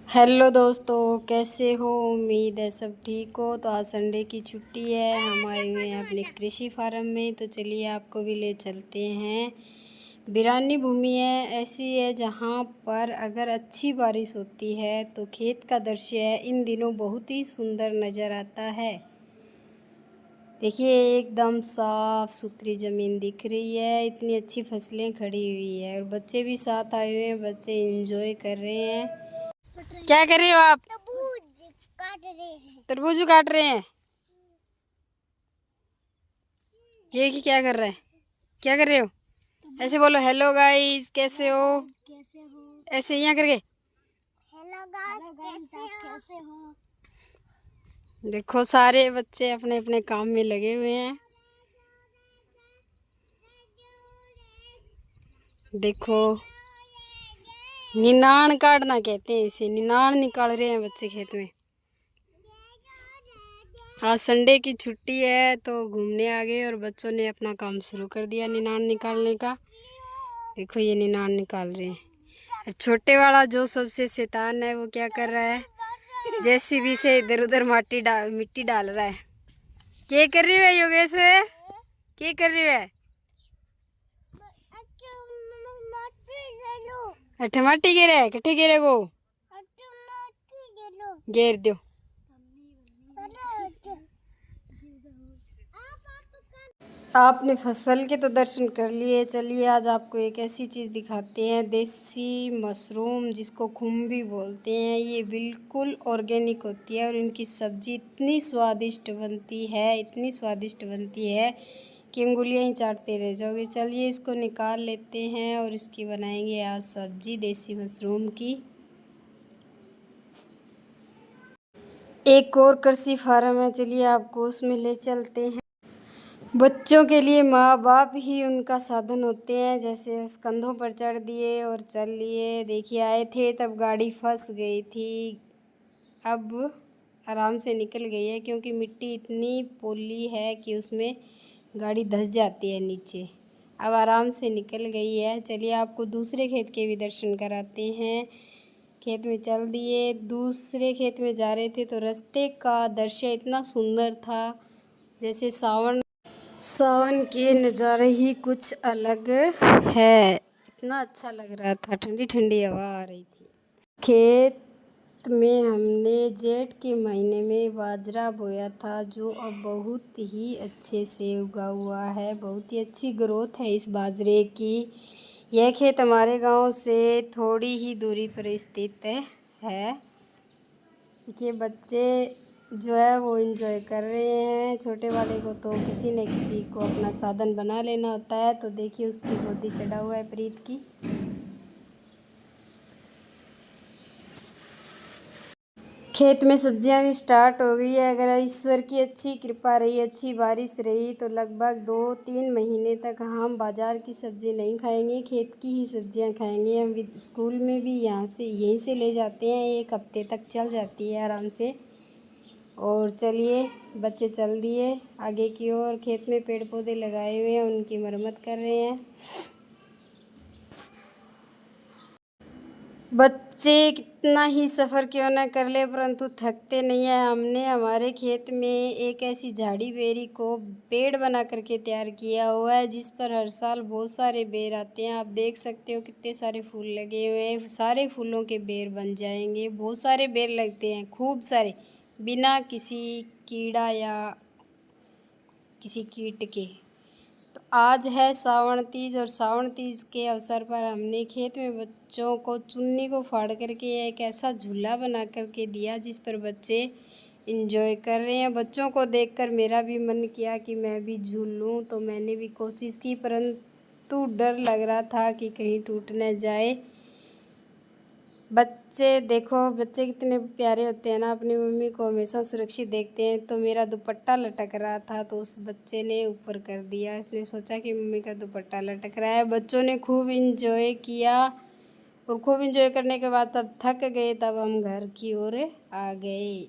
Hello दोस्तों, कैसे हो? उम्मीद है सब ठीक हो। तो आज संडे की छुट्टी है, हम आए हुए हैं अपने कृषि फार्म में। तो चलिए आपको भी ले चलते हैं। बिरानी भूमि है, ऐसी है जहाँ पर अगर अच्छी बारिश होती है तो खेत का दृश्य है इन दिनों बहुत ही सुंदर नज़र आता है। देखिए, एकदम साफ सुथरी ज़मीन दिख रही है, इतनी अच्छी फसलें खड़ी हुई है और बच्चे भी साथ आए हुए हैं। बच्चे एंजॉय कर रहे हैं। क्या कर रहे हो आप? तरबूज काट रहे हैं। ये क्या कर रहा है? क्या कर रहे हो? ऐसे बोलो, हेलो गाइस, कैसे हो? ऐसे यहाँ करके। हेलो गाइस, कैसे हो? देखो, सारे बच्चे अपने अपने काम में लगे हुए हैं। देखो, निनाण काटना कहते हैं इसे। निनाण निकाल रहे हैं बच्चे खेत में। आज संडे की छुट्टी है तो घूमने आ गए और बच्चों ने अपना काम शुरू कर दिया निनाण निकालने का। देखो, ये निनाण निकाल रहे हैं। और छोटे वाला जो सबसे शैतान है वो क्या कर रहा है? जेसीबी से इधर उधर मिट्टी डाल रहा है। क्या कर रही है योगेश? क्या कर रही है? टमाटी गिरे है, कट्ठे गिरे को घेर दो। आपने फसल के तो दर्शन कर लिए। चलिए आज आपको एक ऐसी चीज़ दिखाते हैं, देसी मशरूम, जिसको खुम्बी बोलते हैं। ये बिल्कुल ऑर्गेनिक होती है और इनकी सब्ज़ी इतनी स्वादिष्ट बनती है, इतनी स्वादिष्ट बनती है कि उंगलियां ही चाटते रह जाओगे। चलिए इसको निकाल लेते हैं और इसकी बनाएंगे आज सब्ज़ी देसी मशरूम की। एक और कृषि फार्म है, चलिए आपको उसमें ले चलते हैं। बच्चों के लिए माँ बाप ही उनका साधन होते हैं। जैसे उस कंधों पर चढ़ दिए और चल लिए। देखिए, आए थे तब गाड़ी फंस गई थी, अब आराम से निकल गई है क्योंकि मिट्टी इतनी पोली है कि उसमें गाड़ी धंस जाती है नीचे। अब आराम से निकल गई है। चलिए आपको दूसरे खेत के भी दर्शन कराते हैं। खेत में चल दिए, दूसरे खेत में जा रहे थे तो रास्ते का दृश्य इतना सुंदर था, जैसे सावन के नज़ारे ही कुछ अलग है। इतना अच्छा लग रहा था, ठंडी ठंडी हवा आ रही थी। खेत में हमने जेठ के महीने में बाजरा बोया था, जो अब बहुत ही अच्छे से उगा हुआ है। बहुत ही अच्छी ग्रोथ है इस बाजरे की। यह खेत हमारे गांव से थोड़ी ही दूरी पर स्थित है। देखिए, बच्चे जो है वो एंजॉय कर रहे हैं। छोटे वाले को तो किसी न किसी को अपना साधन बना लेना होता है। तो देखिए, उसकी गोदी चढ़ा हुआ है प्रीत की। खेत में सब्जियां भी स्टार्ट हो गई है। अगर ईश्वर की अच्छी कृपा रही, अच्छी बारिश रही तो लगभग 2-3 महीने तक हम बाज़ार की सब्ज़ी नहीं खाएंगे, खेत की ही सब्जियां खाएंगे। हम स्कूल में भी यहीं से ले जाते हैं, 1 हफ्ते तक चल जाती है आराम से। और चलिए, बच्चे चल दिए आगे की ओर। खेत में पेड़ पौधे लगाए हुए हैं, उनकी मरम्मत कर रहे हैं। बच्चे कितना ही सफ़र क्यों ना कर ले परंतु थकते नहीं है। हमने हमारे खेत में एक ऐसी झाड़ी बेरी को पेड़ बना करके तैयार किया हुआ है, जिस पर हर साल बहुत सारे बेर आते हैं। आप देख सकते हो कितने सारे फूल लगे हुए हैं। सारे फूलों के बेर बन जाएंगे। बहुत सारे बेर लगते हैं, खूब सारे, बिना किसी कीड़ा या किसी कीट के। तो आज है सावन तीज और सावन तीज के अवसर पर हमने खेत में बच्चों को चुन्नी को फाड़ करके एक ऐसा झूला बना करके दिया, जिस पर बच्चे इंजॉय कर रहे हैं। बच्चों को देखकर मेरा भी मन किया कि मैं भी झूल लूँ, तो मैंने भी कोशिश की, परंतु डर लग रहा था कि कहीं टूट न जाए। बच्चे देखो, बच्चे कितने प्यारे होते हैं ना, अपनी मम्मी को हमेशा सुरक्षित देखते हैं। तो मेरा दुपट्टा लटक रहा था तो उस बच्चे ने ऊपर कर दिया। इसने सोचा कि मम्मी का दुपट्टा लटक रहा है। बच्चों ने खूब इंजॉय किया और खूब इंजॉय करने के बाद तब थक गए, तब हम घर की ओर आ गए।